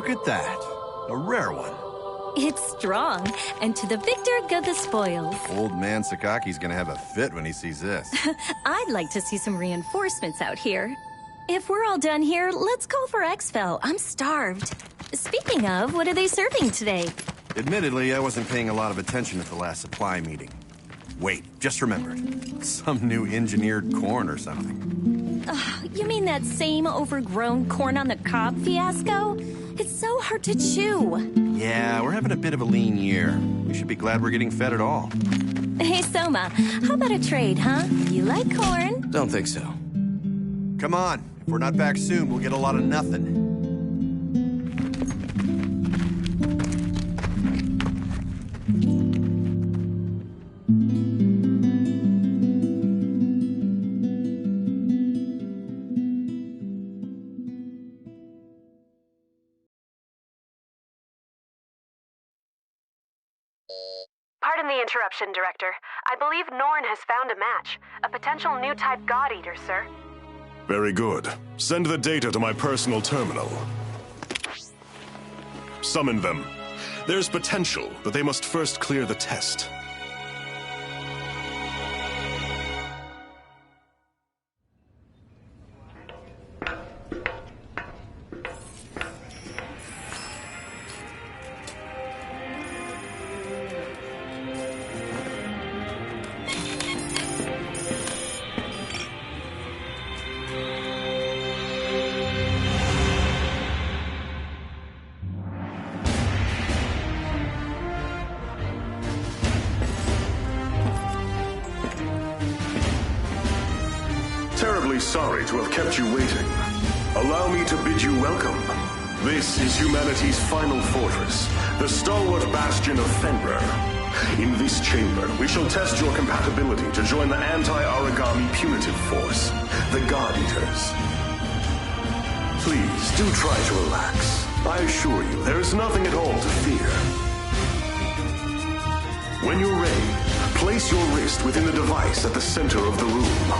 Look at that. A rare one. It's strong, and to the victor go the spoils. Old man Sakaki's gonna have a fit when he sees this. I'd like to see some reinforcements out here. If we're all done here, let's call for Exfil. I'm starved. Speaking of, what are they serving today? Admittedly, I wasn't paying a lot of attention at the last supply meeting. Wait, just remembered. Some new engineered corn or something. You mean that same overgrown corn on the cob fiasco? It's so hard to chew. Yeah, we're having a bit of a lean year. We should be glad we're getting fed at all. Hey, Soma, how about a trade, huh? You like corn? Don't think so. Come on. If we're not back soon, we'll get a lot of nothing. Pardon the interruption, Director. I believe Norn has found a match. A potential new type God Eater, sir. Very good. Send the data to my personal terminal. Summon them. There's potential, but they must first clear the test. Terribly sorry to have kept you waiting. Allow me to bid you welcome. This is humanity's final fortress, the stalwart bastion of Fenrir. In this chamber, we shall test your compatibility to join the anti-Aragami punitive force, the God Eaters. Please, do try to relax. I assure you, there is nothing at all to fear. When you're ready, place your wrist within the device at the center of the room.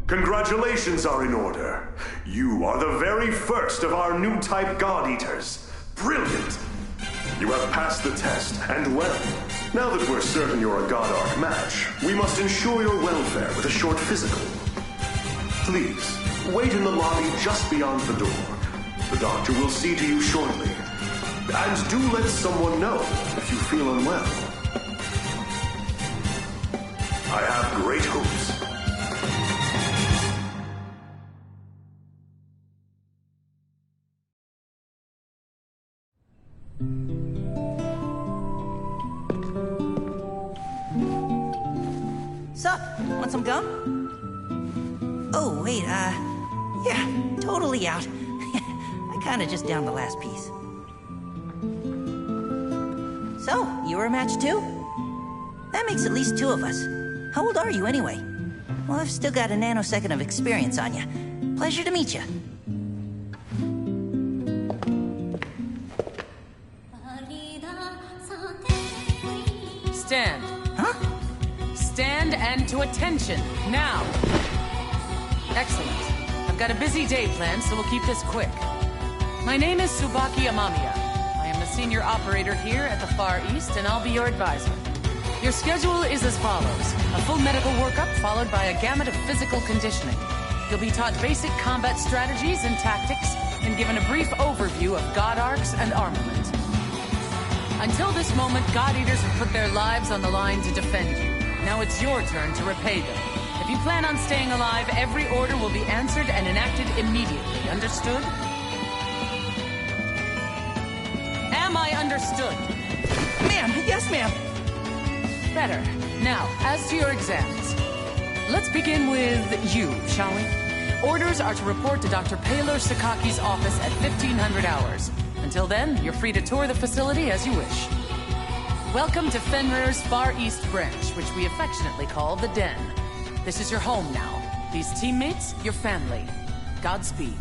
Congratulations are in order. You are the very first of our new type God Eaters. Brilliant! You have passed the test, and well. Now that we're certain you're a God Arc match, we must ensure your welfare with a short physical. Please, wait in the lobby just beyond the door. The doctor will see to you shortly. And do let someone know if you feel unwell. I have great hopes. Sup? Want some gum? Oh, wait, yeah, totally out. I kinda just downed the last piece. So, you were a match too? That makes at least two of us. How old are you anyway? Well, I've still got a nanosecond of experience on you. Pleasure to meet you. Stand. Huh? Stand and to attention, now. Excellent. I've got a busy day planned, so we'll keep this quick. My name is Tsubaki Amamiya. I am the senior operator here at the Far East, and I'll be your advisor. Your schedule is as follows. A full medical workup followed by a gamut of physical conditioning. You'll be taught basic combat strategies and tactics, and given a brief overview of God arcs and armament. Until this moment, God Eaters have put their lives on the line to defend you. Now it's your turn to repay them. If you plan on staying alive, every order will be answered and enacted immediately. Understood? Am I understood? Ma'am, yes, ma'am. Better. Now, as to your exams. Let's begin with you, shall we? Orders are to report to Dr. Paylor Sakaki's office at 1500 hours. Until then, you're free to tour the facility as you wish. Welcome to Fenrir's Far East branch, which we affectionately call the Den. This is your home now. These teammates, your family. Godspeed.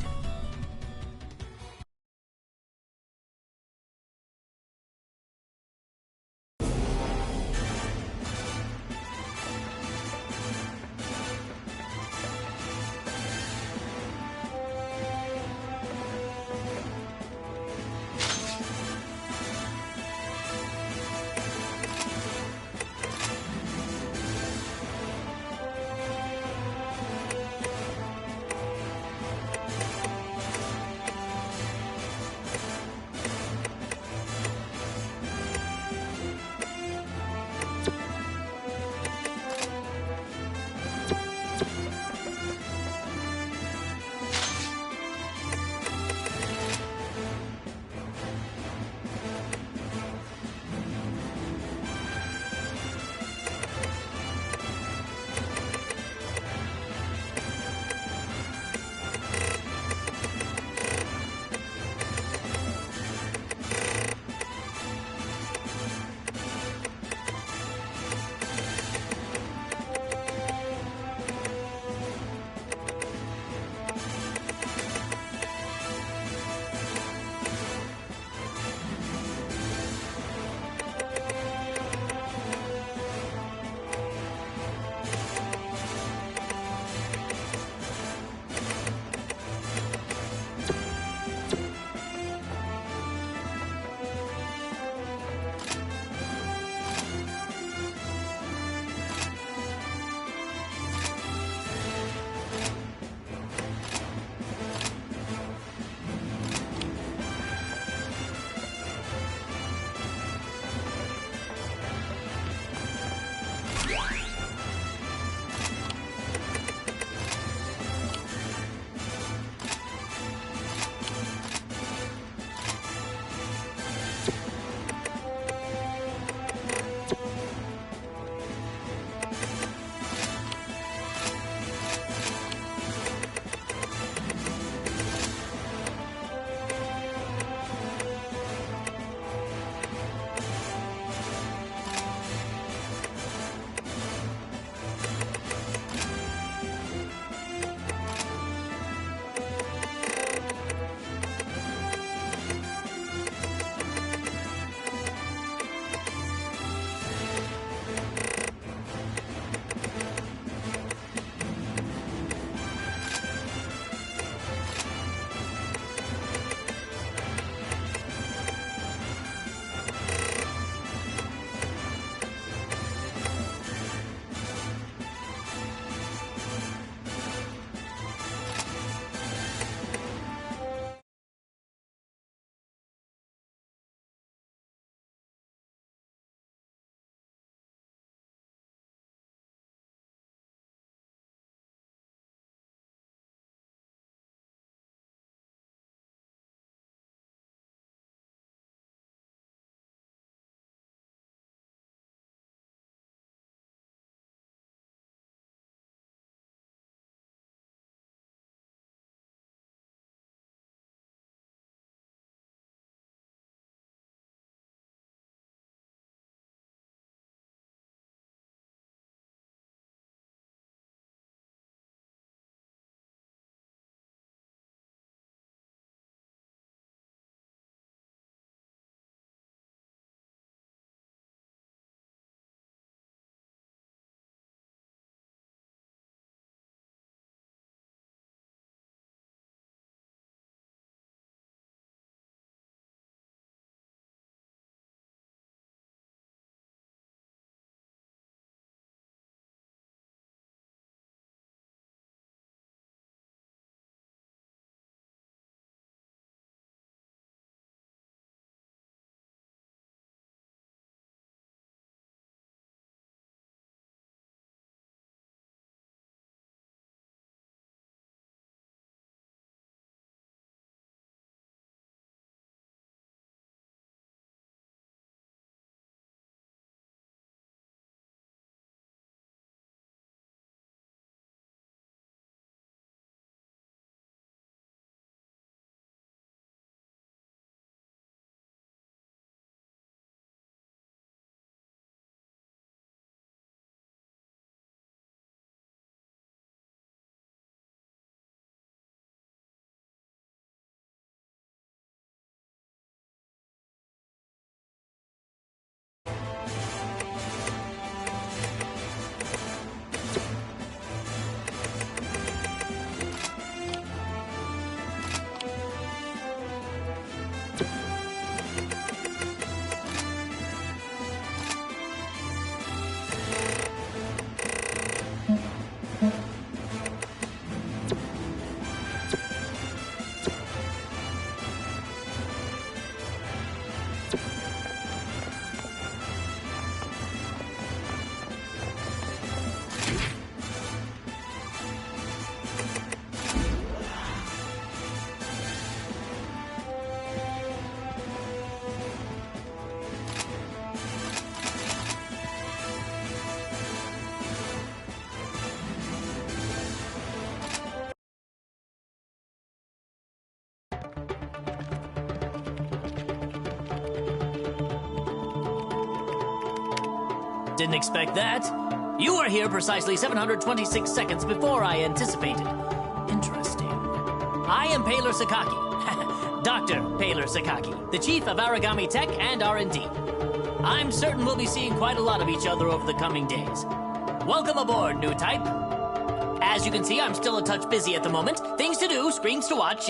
Didn't expect that. You are here precisely 726 seconds before I anticipated. Interesting. I am Paler Sakaki. Dr. Paler Sakaki, the chief of Aragami Tech and R&D. I'm certain we'll be seeing quite a lot of each other over the coming days. Welcome aboard, new type. As you can see, I'm still a touch busy at the moment. Things to do, screens to watch,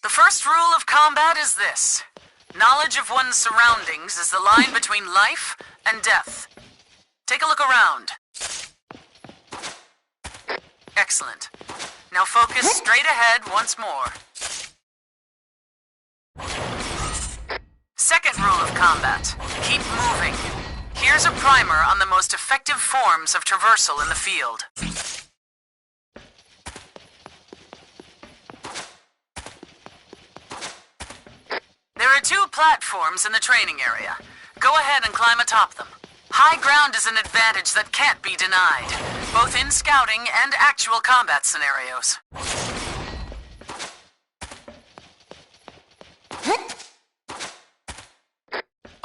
The first rule of combat is this. Knowledge of one's surroundings is the line between life and death. Take a look around. Excellent. Now focus straight ahead once more. Second rule of combat. Keep moving. Here's a primer on the most effective forms of traversal in the field. There are 2 platforms in the training area. Go ahead and climb atop them. High ground is an advantage that can't be denied, both in scouting and actual combat scenarios.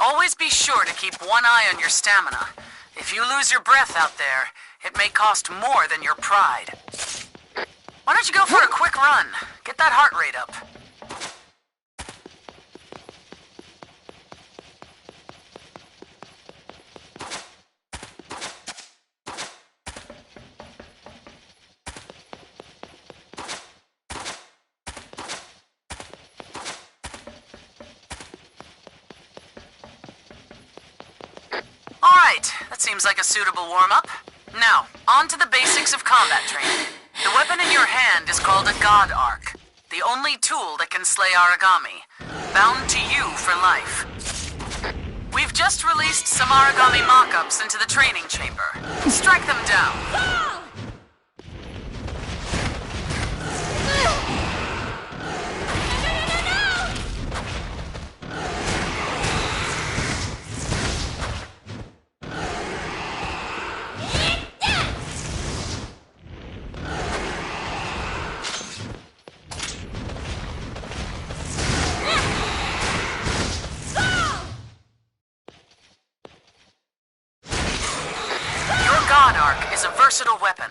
Always be sure to keep one eye on your stamina. If you lose your breath out there, it may cost more than your pride. Why don't you go for a quick run? Get that heart rate up. That seems like a suitable warm-up. Now, on to the basics of combat training. The weapon in your hand is called a God Arc, the only tool that can slay Aragami, bound to you for life. We've just released some Aragami mock-ups into the training chamber. Strike them down. Versatile weapon.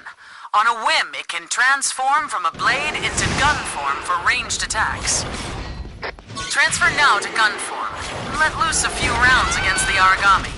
On a whim, it can transform from a blade into gun form for ranged attacks. Transfer now to gun form, and let loose a few rounds against the Aragami.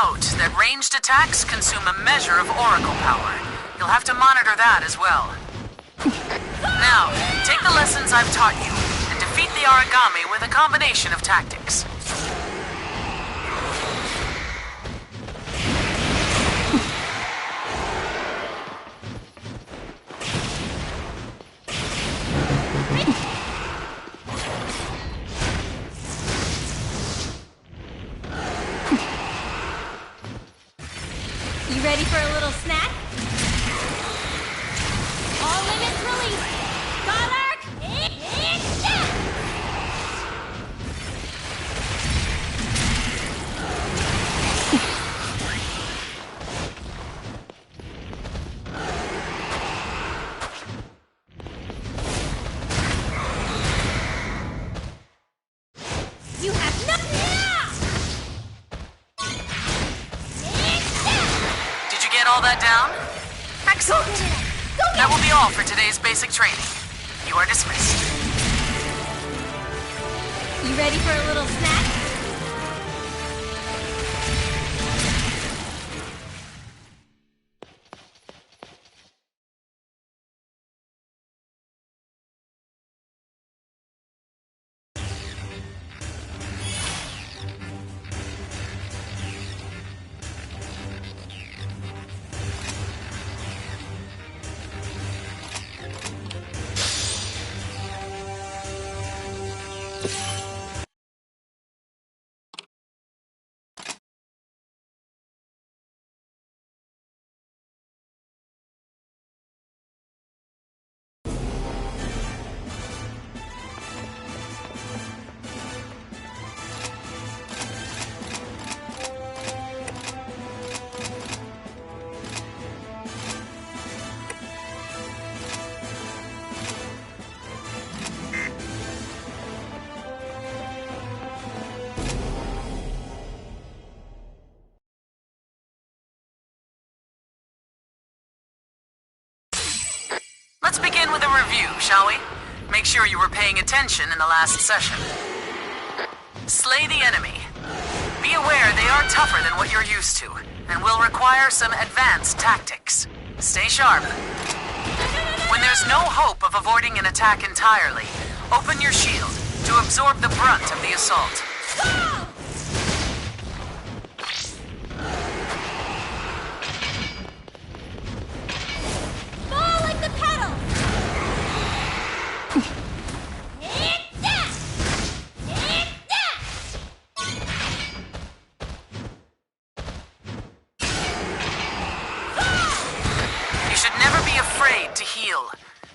note that ranged attacks consume a measure of oracle power. You'll have to monitor that as well. Now, take the lessons I've taught you and defeat the Aragami with a combination of tactics. You ready for a little snack? All limits released! God Arc! It's that! You have no... All that down? Excellent. That will be all for today's basic training. You are dismissed. You ready for a little snack? Let's begin with a review, shall we? Make sure you were paying attention in the last session. Slay the enemy. Be aware they are tougher than what you're used to, and will require some advanced tactics. Stay sharp. When there's no hope of avoiding an attack entirely, open your shield to absorb the brunt of the assault.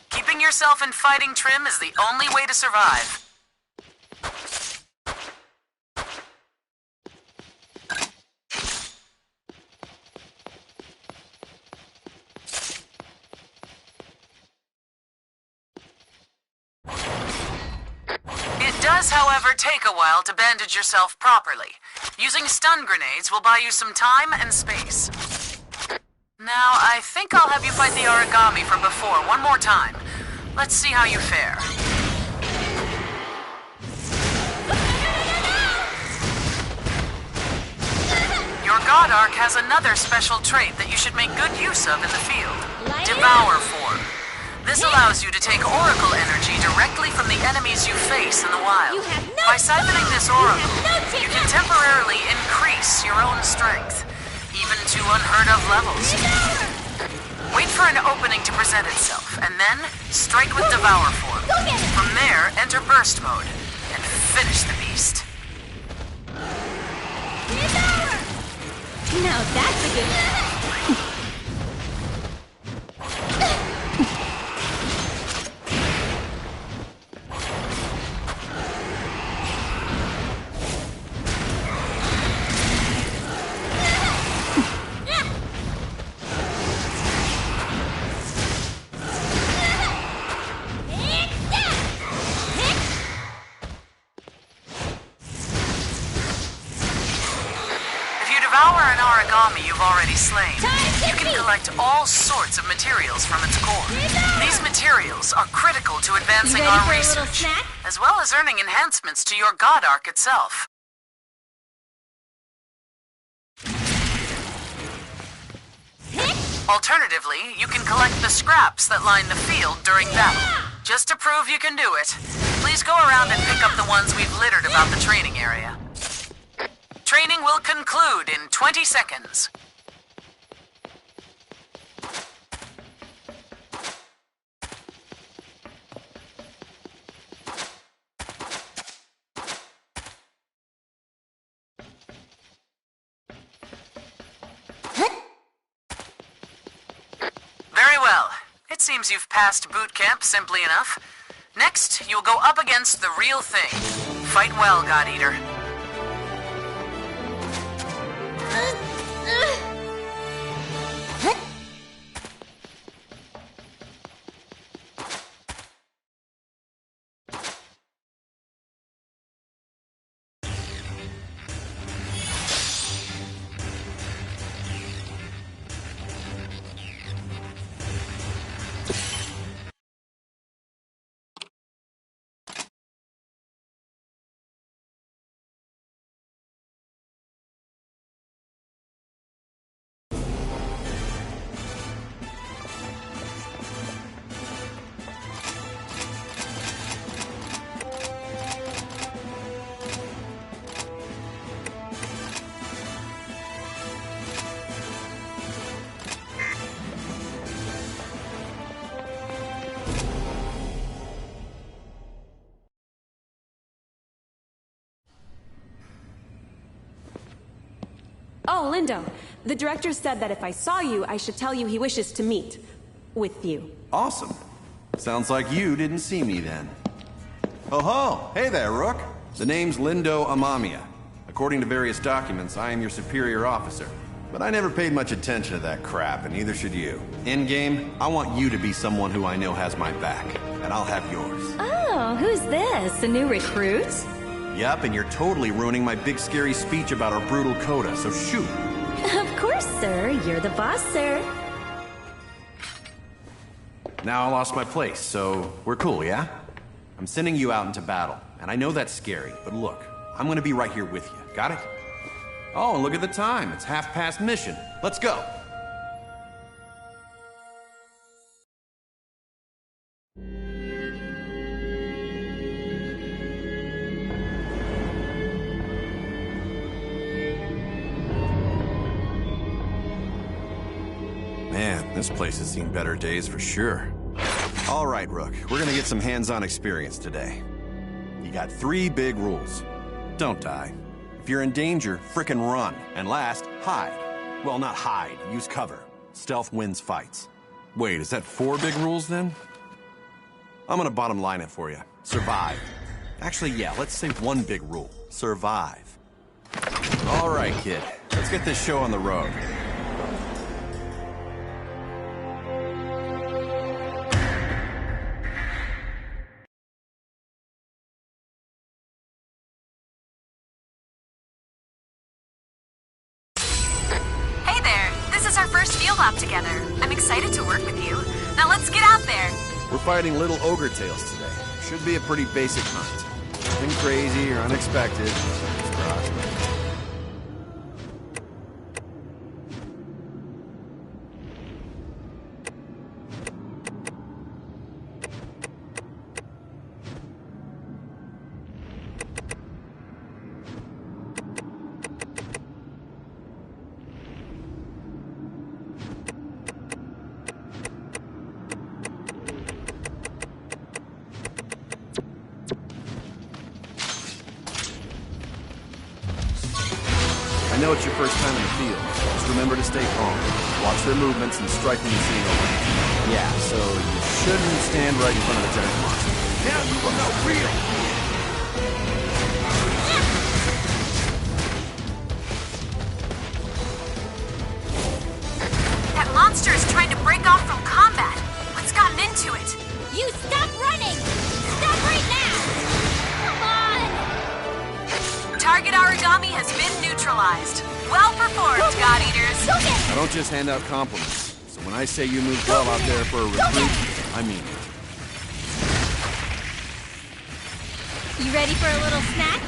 Keeping yourself in fighting trim is the only way to survive. It does, however, take a while to bandage yourself properly. Using stun grenades will buy you some time and space. Now, I think I'll have you fight the Aragami from before one more time. Let's see how you fare. Your God Arc has another special trait that you should make good use of in the field. Devour form. This allows you to take Oracle energy directly from the enemies you face in the wild. By siphoning this Oracle, you can temporarily increase your own strength. Even to unheard-of levels. Wait for an opening to present itself, and then strike with Devour form. From there, enter Burst mode, and finish the beast. Now that's a good... Devour an Aragami you've already slain. You can collect all sorts of materials from its core. These materials are critical to advancing our research, as well as earning enhancements to your God Arc itself. Alternatively, you can collect the scraps that line the field during battle. Just to prove you can do it, please go around and pick up the ones we've littered about the training area. Training will conclude in 20 seconds. Very well. It seems you've passed boot camp simply enough. Next, you'll go up against the real thing. Fight well, God Eater. Oh, Lindo. The director said that if I saw you, I should tell you he wishes to meet with you. Awesome. Sounds like you didn't see me then. Oh ho! Hey there, Rook. The name's Lindo Amamiya. According to various documents, I am your superior officer. But I never paid much attention to that crap, and neither should you. In-game, I want you to be someone who I know has my back, and I'll have yours. Oh, who's this? A new recruit? Yep, and you're totally ruining my big scary speech about our brutal coda, so shoot. Of course, sir. You're the boss, sir. Now I lost my place, so we're cool, yeah? I'm sending you out into battle, and I know that's scary, but look, I'm gonna be right here with you. Got it? Oh, and look at the time. It's 1/2 mission. Let's go. Man, this place has seen better days for sure. All right, Rook, we're gonna get some hands-on experience today. You got 3 big rules. Don't die. If you're in danger, frickin' run. And last, hide. Well, not hide, use cover. Stealth wins fights. Wait, is that 4 big rules then? I'm gonna bottom line it for you. Survive. Actually, yeah, let's say 1 big rule. Survive. All right, kid. Let's get this show on the road. Lab together. I'm excited to work with you. Now let's get out there. We're fighting little ogre tails today. Should be a pretty basic hunt. Nothing crazy or unexpected. Just cross. I know it's your first time in the field. Just remember to stay calm. Watch their movements and strike when you see an opening. Yeah, so you shouldn't stand right in front of the giant monster. Now you will know real! That monster is trying to break off from combat. What's gotten into it? You stop running! Stop right now! Come on! Target origami has been neutralized. Well performed, God Eaters. I don't just hand out compliments. So when I say you moved well out there for a recruit, I mean it. You ready for a little snack?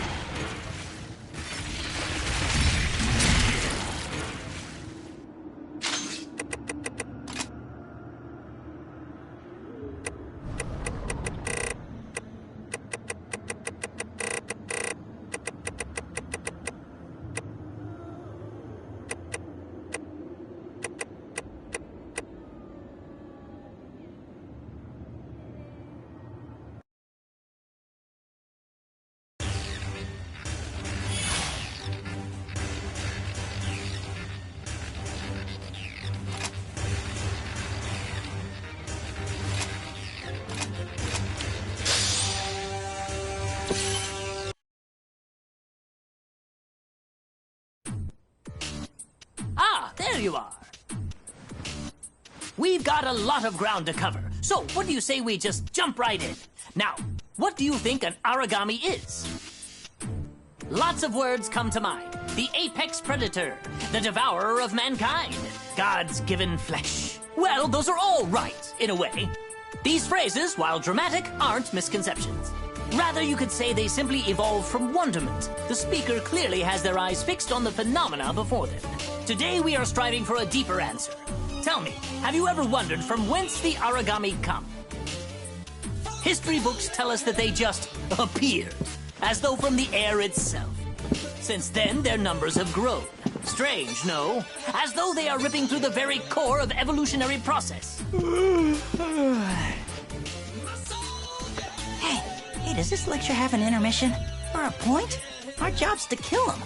there you are. We've got a lot of ground to cover, so what do you say we just jump right in? Now, what do you think an Aragami is? Lots of words come to mind. The apex predator, the devourer of mankind, God's given flesh. Well, those are all right, in a way. These phrases, while dramatic, aren't misconceptions. Rather, you could say they simply evolved from wonderment. The speaker clearly has their eyes fixed on the phenomena before them. Today, we are striving for a deeper answer. Tell me, have you ever wondered from whence the Aragami come? History books tell us that they just appeared, as though from the air itself. Since then, their numbers have grown. Strange, no? As though they are ripping through the very core of evolutionary process. Hey, does this lecture have an intermission? Or a point? Our job's to kill them.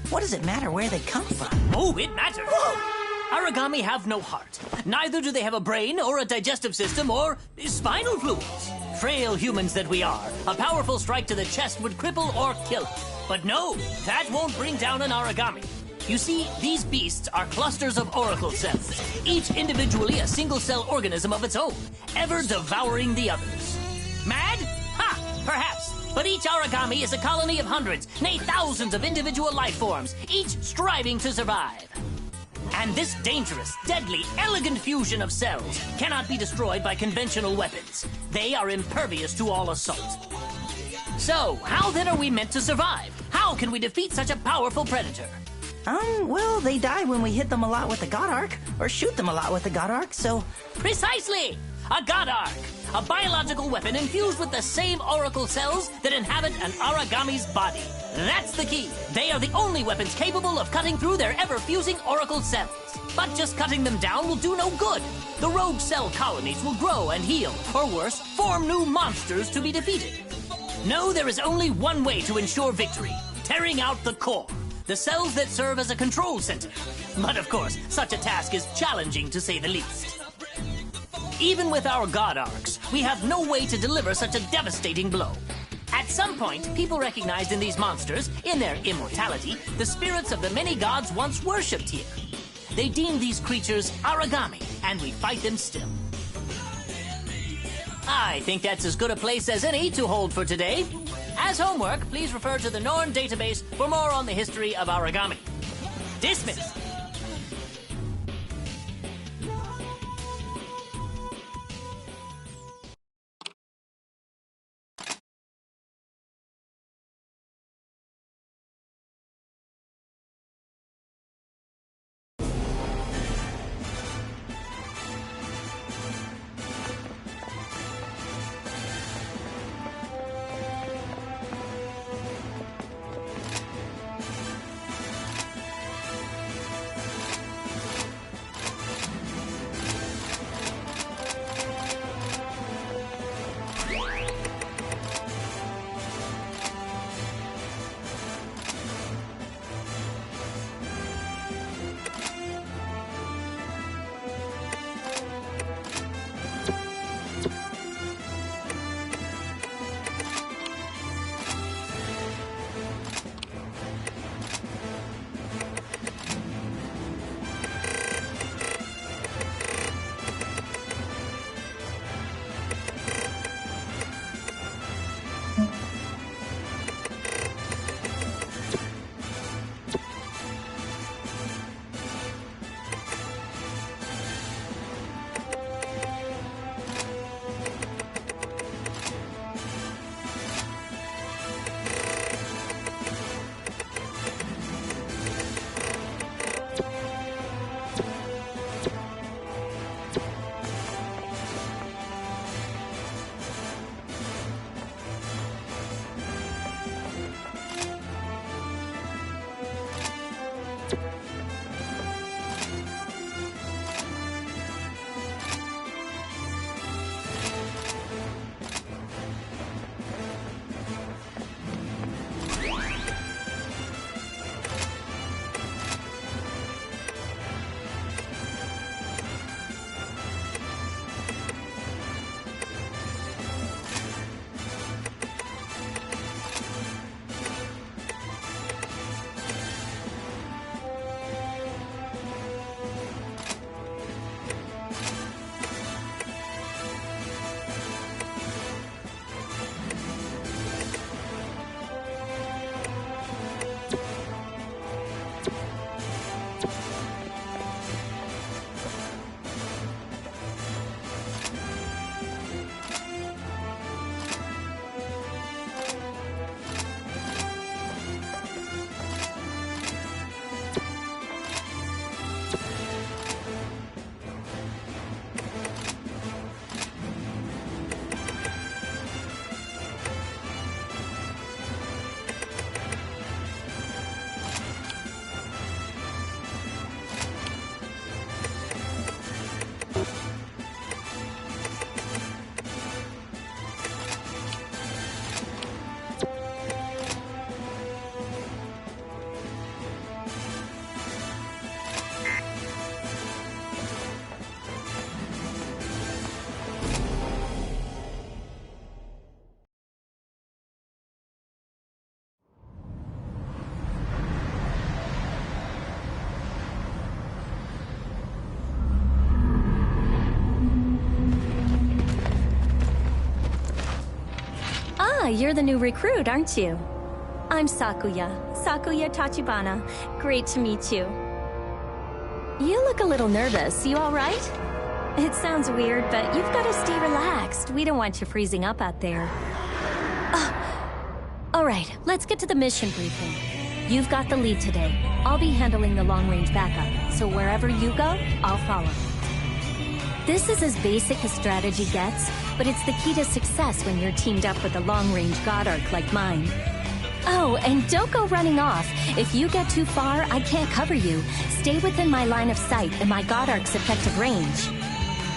What does it matter where they come from? Oh, it matters. Whoa! Aragami have no heart. Neither do they have a brain or a digestive system or spinal fluids. Frail humans that we are, a powerful strike to the chest would cripple or kill us. But no, that won't bring down an Aragami. You see, these beasts are clusters of oracle cells, each individually a single-cell organism of its own, ever devouring the others. Mad? Ha! Perhaps. But each Aragami is a colony of hundreds, nay thousands of individual life forms, each striving to survive. And this dangerous, deadly, elegant fusion of cells cannot be destroyed by conventional weapons. They are impervious to all assault. So, how then are we meant to survive? How can we defeat such a powerful predator? Well, they die when we hit them a lot with the God Arc, or shoot them a lot with the God Arc, so... Precisely! A God Arc! A biological weapon infused with the same oracle cells that inhabit an Aragami's body. That's the key. They are the only weapons capable of cutting through their ever-fusing oracle cells. But just cutting them down will do no good. The rogue cell colonies will grow and heal, or worse, form new monsters to be defeated. No, there is only one way to ensure victory. Tearing out the core. The cells that serve as a control center. But of course, such a task is challenging to say the least. Even with our God Arcs, we have no way to deliver such a devastating blow. At some point, people recognized in these monsters, in their immortality, the spirits of the many gods once worshipped here. They deemed these creatures Aragami, and we fight them still. I think that's as good a place as any to hold for today. As homework, please refer to the Norn database for more on the history of Aragami. Dismissed. you're the new recruit, aren't you? I'm Sakuya. Sakuya Tachibana. Great to meet you. You look a little nervous. You all right? It sounds weird, but you've got to stay relaxed. We don't want you freezing up out there. All right, let's get to the mission briefing. You've got the lead today. I'll be handling the long-range backup, so wherever you go, I'll follow. This is as basic as strategy gets, but it's the key to success when you're teamed up with a long-range God Arc like mine. Oh, and don't go running off. If you get too far, I can't cover you. Stay within my line of sight and my God Arc's effective range.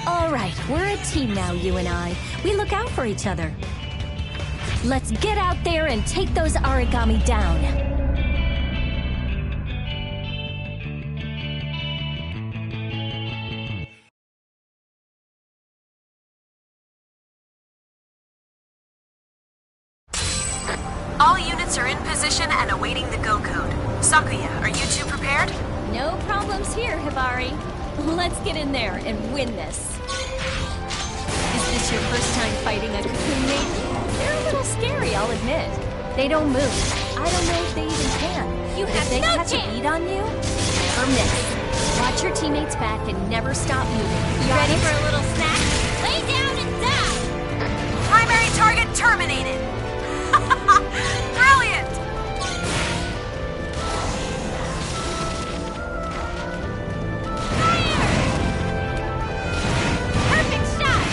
All right, we're a team now, you and I. We look out for each other. Let's get out there and take those Aragami down. All units are in position and awaiting the go code. Sakuya, are you two prepared? No problems here, Hibari. Let's get in there and win this. Is this your first time fighting a Cocoon Maiden? They're a little scary, I'll admit. They don't move. I don't know if they even can. You have no chance! If they catch a beat on you, never miss. Watch your teammates back and never stop moving. You ready for a little snack? Lay down and die! Primary target terminated! Brilliant! Perfect shot!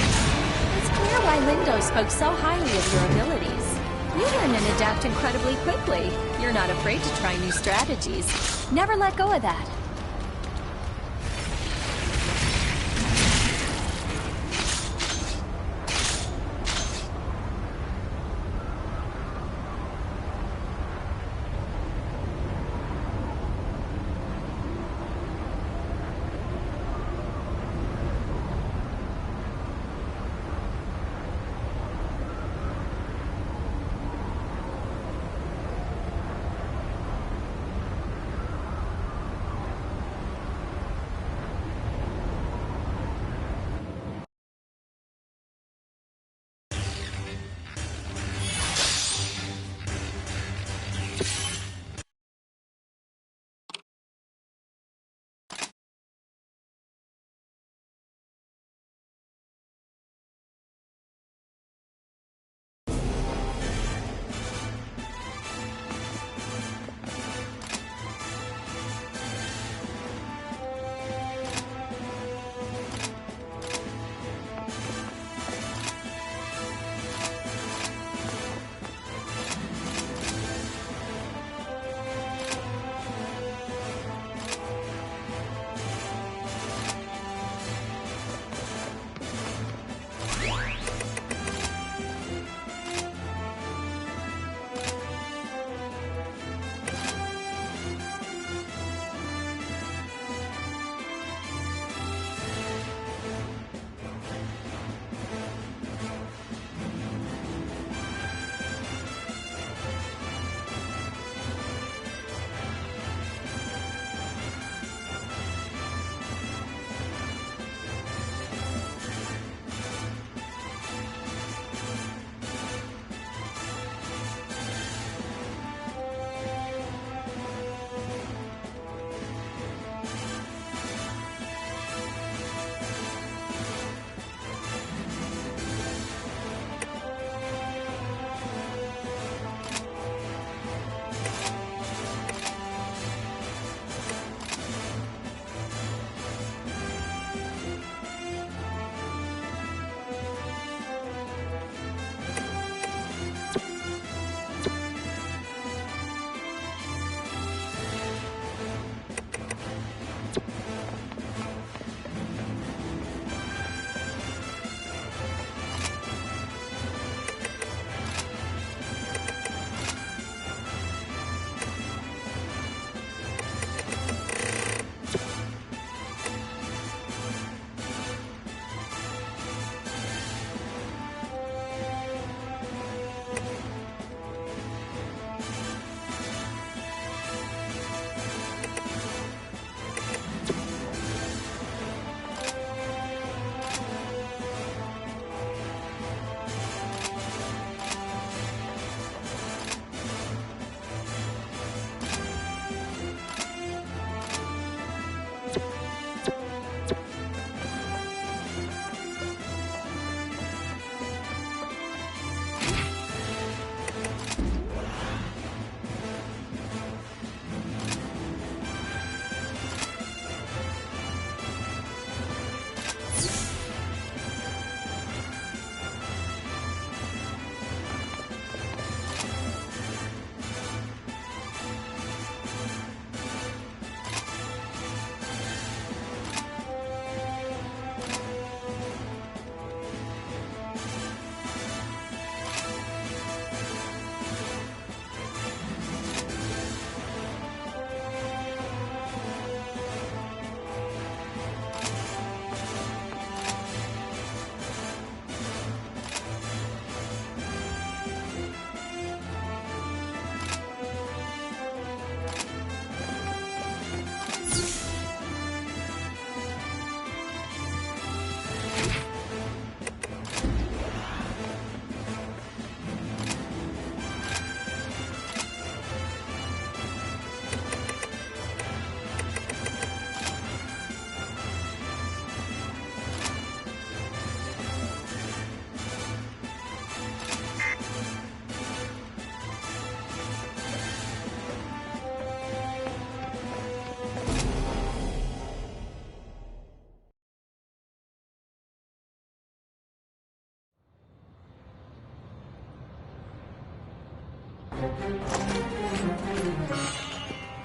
It's clear why Lindo spoke so highly of your abilities. You learn and adapt incredibly quickly. You're not afraid to try new strategies. Never let go of that.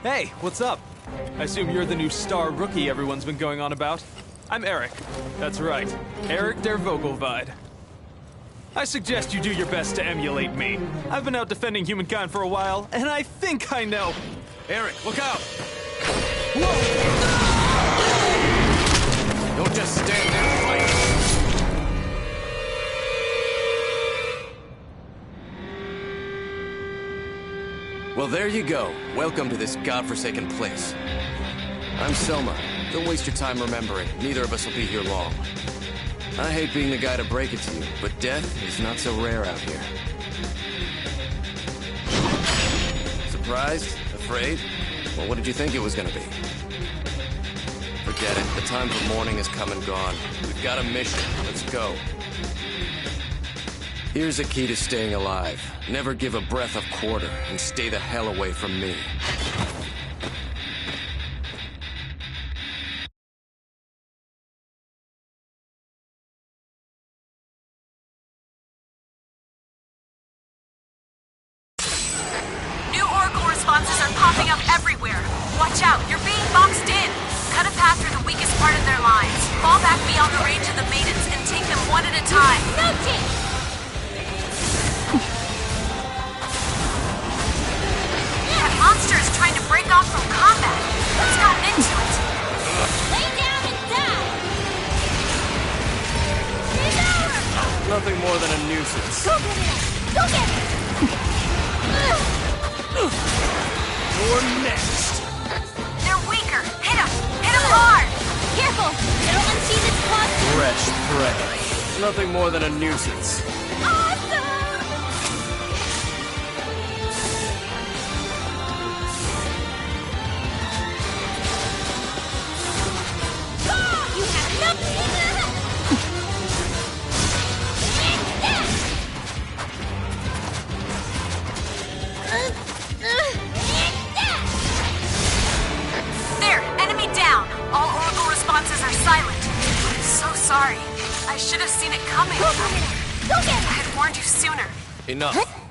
Hey, what's up? I assume you're the new star rookie everyone's been going on about. I'm Eric. That's right, Eric der Vogelweide. I suggest you do your best to emulate me. I've been out defending humankind for a while, and I think I know. Eric, look out! Whoa! Don't just stand there and fight. Well, there you go. Welcome to this godforsaken place. I'm Selma. Don't waste your time remembering. Neither of us will be here long. I hate being the guy to break it to you, but death is not so rare out here. Surprised? Afraid? Well, what did you think it was gonna be? Forget it. The time for mourning has come and gone. We've got a mission. Let's go. Here's a key to staying alive. Never give a breath of quarter, and stay the hell away from me. New Oracle responses are popping up everywhere. Watch out, you're being boxed in. Cut a path through the weakest part of their lines. Fall back beyond the range of the maidens and take them one at a time. Noting! That monster is trying to break off from combat. Who's gotten into it? Lay down and die! It's over! Nothing more than a nuisance. Go get it! Go get it! You're next. They're weaker. Hit them! Hit them hard! Careful! It'll unsee this plug. Wretch prey. Nothing more than a nuisance. You have nothing! There! Enemy down! All Oracle responses are silent. I'm so sorry. I should have seen it coming. Go get it! I had warned you sooner. Enough.